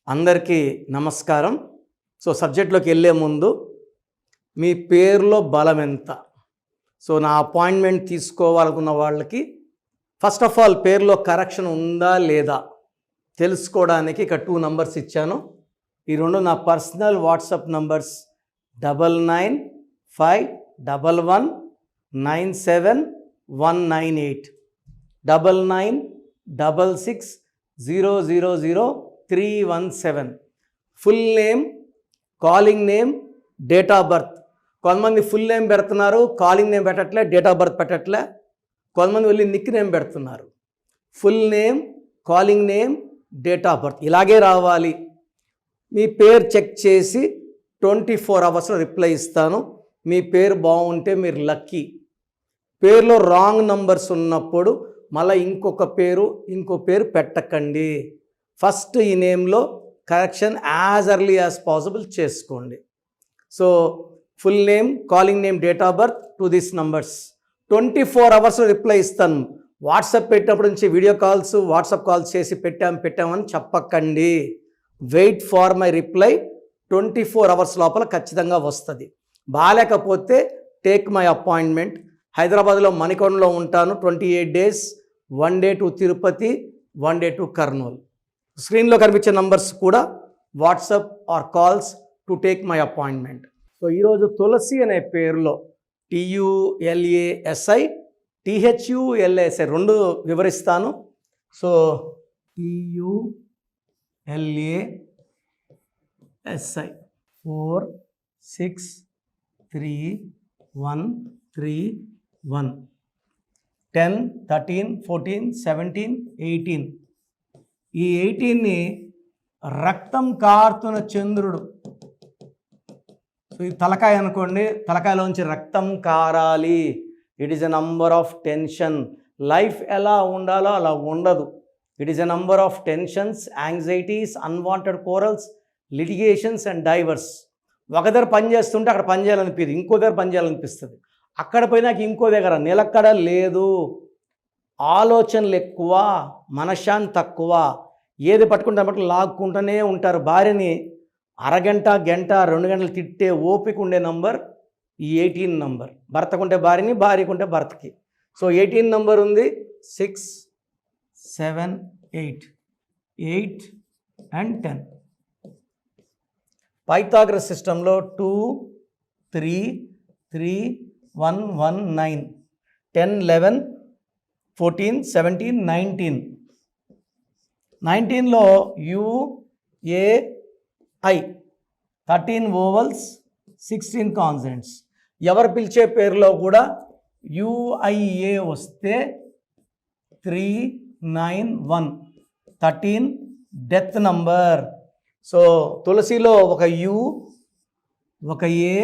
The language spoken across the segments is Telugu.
అందరికీ నమస్కారం. సబ్జెక్ట్లోకి వెళ్ళే ముందు మీ పేరులో బలం ఎంత? నా అపాయింట్మెంట్ తీసుకోవాలనుకున్న వాళ్ళకి ఫస్ట్ ఆఫ్ ఆల్ పేరులో కరెక్షన్ ఉందా లేదా తెలుసుకోవడానికి ఇక 2 నంబర్స్ ఇచ్చాను. ఈ రెండు నా personal WhatsApp numbers 9951197198 9966000317. Full name, calling name, date of birth. కొంతమంది ఫుల్ నేమ్ పెడుతున్నారు, కాలింగ్ నేమ్ పెట్టట్లే, డేట్ ఆఫ్ బర్త్ పెట్టట్లే. కొంతమంది వెళ్ళి నిక్ నేమ్ పెడుతున్నారు. Full name, calling name, date of birth ఇలాగే రావాలి. మీ పేరు చెక్ చేసి 24 అవర్స్లో రిప్లై ఇస్తాను. మీ పేరు బాగుంటే మీరు లక్కీ. పేరులో రాంగ్ నంబర్స్ ఉన్నప్పుడు మళ్ళీ ఇంకో పేరు పెట్టకండి. ఫస్ట్ ఈ నేమ్లో correction as early as possible చేసుకోండి. Full name, calling name, date of birth to this numbers 24 అవర్స్లో రిప్లై ఇస్తాను. వాట్సాప్ పెట్టినప్పటి నుంచి వీడియో కాల్స్, వాట్సాప్ కాల్స్ చేసి పెట్టామని చెప్పకండి. Wait for my reply. 24 hours లోపల ఖచ్చితంగా వస్తుంది. బాగాలేకపోతే టేక్ మై అపాయింట్మెంట్. హైదరాబాద్లో మణికొండలో ఉంటాను. 28 days, 1 day to Tirupati, 1 day to Kurnool. స్క్రీన్లో కనిపించే నంబర్స్ కూడా WhatsApp or calls to take my appointment. ఈరోజు తులసి అనే పేరులో TULASI, THULASI రెండు వివరిస్తాను. TULASI 463131 10, 13, 14, 17, 18. ఈ 18ని రక్తం కారుతున్న చంద్రుడు. ఈ తలకాయ అనుకోండి, తలకాయలోంచి రక్తం కారాలి. It is a number of tension. Life ఎలా ఉండాలో అలా ఉండదు. It is a number of tensions, anxieties, unwanted quarrels, litigations and divorce. ఒక దగ్గర పని చేస్తుంటే అక్కడ పని చేయాలనిపిస్తుంది, ఇంకో దగ్గర పని చేయాలనిపిస్తుంది. అక్కడ పోయినాక ఇంకో దగ్గర నిలకడ లేదు. ఆలోచనలు ఎక్కువ, మనశ్శాంతి తక్కువ. ఏది పట్టుకుంటే బట్టి లాక్కుంటూనే ఉంటారు. భార్యని అరగంట, గంట, 2 గంటలు తిట్టే ఓపిక ఉండే నంబర్ ఈ 18 నంబర్. భర్తకుంటే భార్యని, భార్యకుంటే భర్తకి. 18 నంబర్ ఉంది. 6, 7, 8 and 10. పైథాగరస్ సిస్టంలో 2, 3, 3, 1, 1, 9, 10, 11, 14, 17, 19. 19లో UAI 13 vowels, 16 consonants. ఎవరు పిలిచే పేరులో కూడా UIA వస్తే 391 13 డెత్ నంబర్. తులసిలో ఒక U, ఒక A,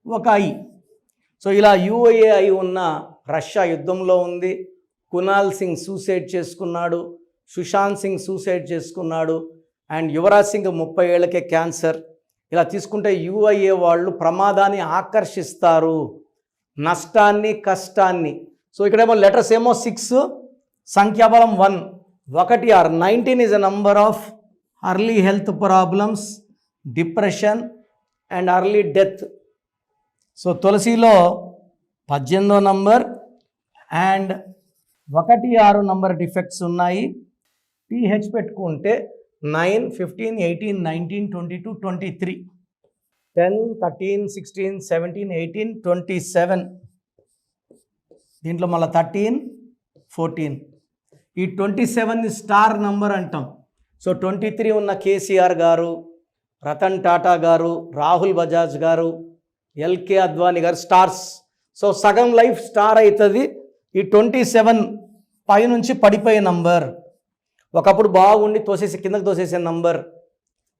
ఒక I. ఇలా UAI ఉన్న రష్యా యుద్ధంలో ఉంది. కునాల్ సింగ్ సూసైడ్ చేసుకున్నాడు, సుశాంత్ సింగ్ సూసైడ్ చేసుకున్నాడు, అండ్ యువరాజ్ సింగ్ 30 ఏళ్ళకే క్యాన్సర్. ఇలా తీసుకుంటే UIA వాళ్ళు ప్రమాదాన్ని ఆకర్షిస్తారు, నష్టాన్ని, కష్టాన్ని. ఇక్కడేమో లెటర్స్ ఏమో 6, సంఖ్యాబలం 1, 1 6. 19 is a number of early health problems, depression and early death. తులసిలో 18వ నంబర్ అండ్ 1, 6 నంబర్ డిఫెక్ట్స్ ఉన్నాయి. TH పెట్టుకుంటే 9, 15, 18, 19, 22, 23, 10, 13, 16, 17, 18, 27. దీంట్లో మళ్ళీ 13, 14. ఈ 27ని స్టార్ నంబర్ అంటాం. 23 ఉన్న KCR గారు, రతన్ టాటా గారు, రాహుల్ బజాజ్ గారు, LK అద్వానీ గారు స్టార్స్. సగం లైఫ్ స్టార్ అవుతుంది. ఈ 27 పైనుంచి పడిపోయే నంబర్. ఒకప్పుడు బాగుండి కిందకి తోసేసే నంబర్.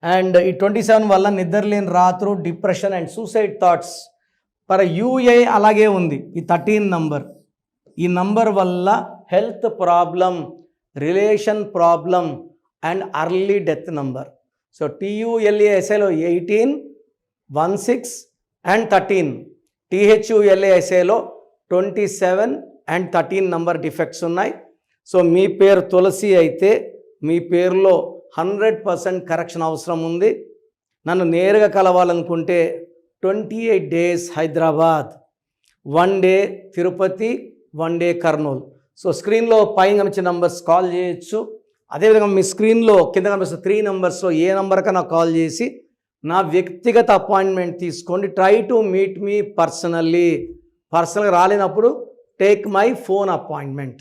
అండ్ ఈ 27 వల్ల నిద్రలేని రాత్రు, depression and suicide thoughts. UA అలాగే ఉంది. ఈ 13 నంబర్. ఈ నంబర్ వల్ల health problem, relation problem and early death number. TULASIలో 18, 16 అండ్ 13. THULASIలో 27 అండ్ 13 నంబర్ డిఫెక్ట్స్ ఉన్నాయి. మీ పేరు తులసి అయితే మీ పేరులో 100% కరెక్షన్ అవసరం ఉంది. నన్ను నేరుగా కలవాలనుకుంటే 28 days Hyderabad, 1 day Tirupati, 1 day Kurnool. So స్క్రీన్లో పైన కనిపించే నంబర్స్ కాల్ చేయొచ్చు. అదేవిధంగా మీ స్క్రీన్లో కింద కనిపిస్తున్న 3 numbers ఏ నెంబర్కైనా కాల్ చేసి నా వ్యక్తిగత అపాయింట్మెంట్ తీసుకోండి. ట్రై టు మీట్ మీ పర్సనల్గా రాలేనప్పుడు టేక్ మై ఫోన్ అపాయింట్మెంట్.